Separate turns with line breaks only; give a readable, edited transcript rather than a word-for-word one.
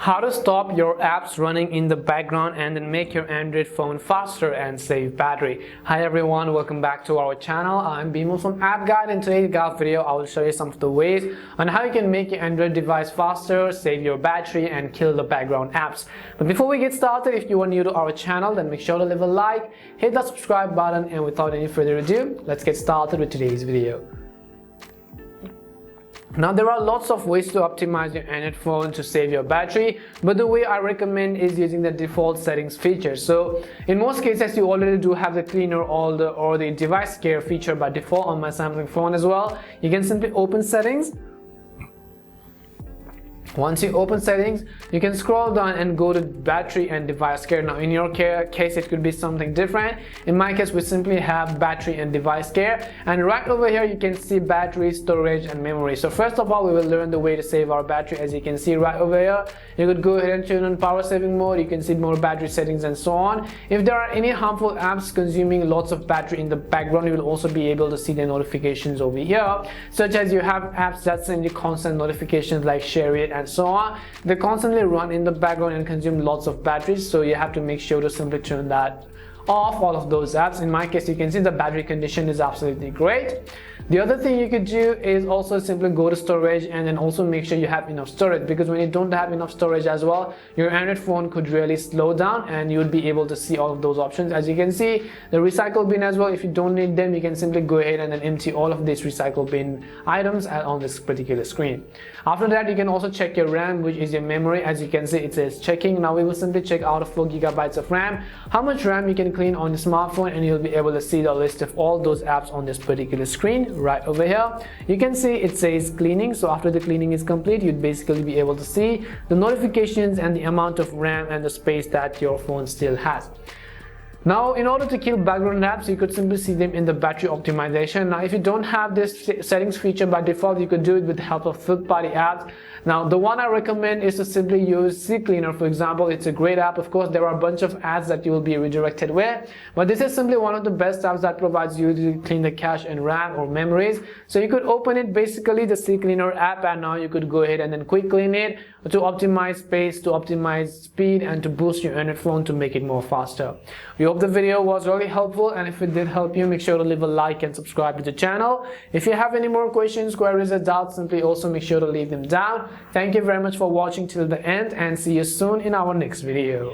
How to stop your apps running in the background and then make your Android phone faster and save battery. Hi everyone, welcome back to our channel. I'm Bimal from App Guide. In today's video I will show you some of the ways on how you can make your Android device faster, save your battery and kill the background apps. But before we get started, if you are new to our channel, then make sure to leave a like, hit the subscribe button, and without any further ado, let's get started with today's video. Now there are lots of ways to optimize your Android phone to save your battery, but the way I recommend is using the default settings feature. So in most cases you already do have the cleaner or the device care feature by default on my Samsung phone as well. You can simply open settings. Once you open settings, you can scroll down and go to battery and device care. Now in your case it could be something different. In my case we simply have battery and device care, and right over here you can see battery, storage and memory. So first of all we will learn the way to save our battery. As you can see right over here, you could go ahead and turn on power saving mode. You can see more battery settings and so on. If there are any harmful apps consuming lots of battery in the background, you will also be able to see the notifications over here, such as you have apps that send you constant notifications like Share.it and so on. They constantly run in the background and consume lots of batteries, so you have to make sure to simply turn that off, all of those apps. In my case you can see the battery condition is absolutely great. The other thing you could do is also simply go to storage and then also make sure you have enough storage, because when you don't have enough storage as well, your Android phone could really slow down and you would be able to see all of those options. As you can see, the recycle bin as well, if you don't need them, you can simply go ahead and then empty all of these recycle bin items on this particular screen. After that, you can also check your RAM, which is your memory. As you can see, it says checking. Now we will simply check out of 4 GB of RAM, how much RAM you can clean on your smartphone, and you'll be able to see the list of all those apps on this particular screen. Right over here you can see it says cleaning. So after the cleaning is complete, you'd basically be able to see the notifications and the amount of RAM and the space that your phone still has. Now in order to kill background apps, you could simply see them in the battery optimization. Now if you don't have this settings feature by default, you could do it with the help of third-party apps. Now the one I recommend is to simply use CCleaner. For example, it's a great app. Of course there are a bunch of ads that you will be redirected with, but this is simply one of the best apps that provides you to clean the cache and RAM or memories. So you could open it, basically the CCleaner app, and now you could go ahead and then quick clean it to optimize space, to optimize speed, and to boost your Android phone to make it more faster. We hope the video was really helpful, and if it did help you, make sure to leave a like and subscribe to the channel. If you have any more questions, queries or doubts, simply also make sure to leave them down. Thank you very much for watching till the end, and see you soon in our next video.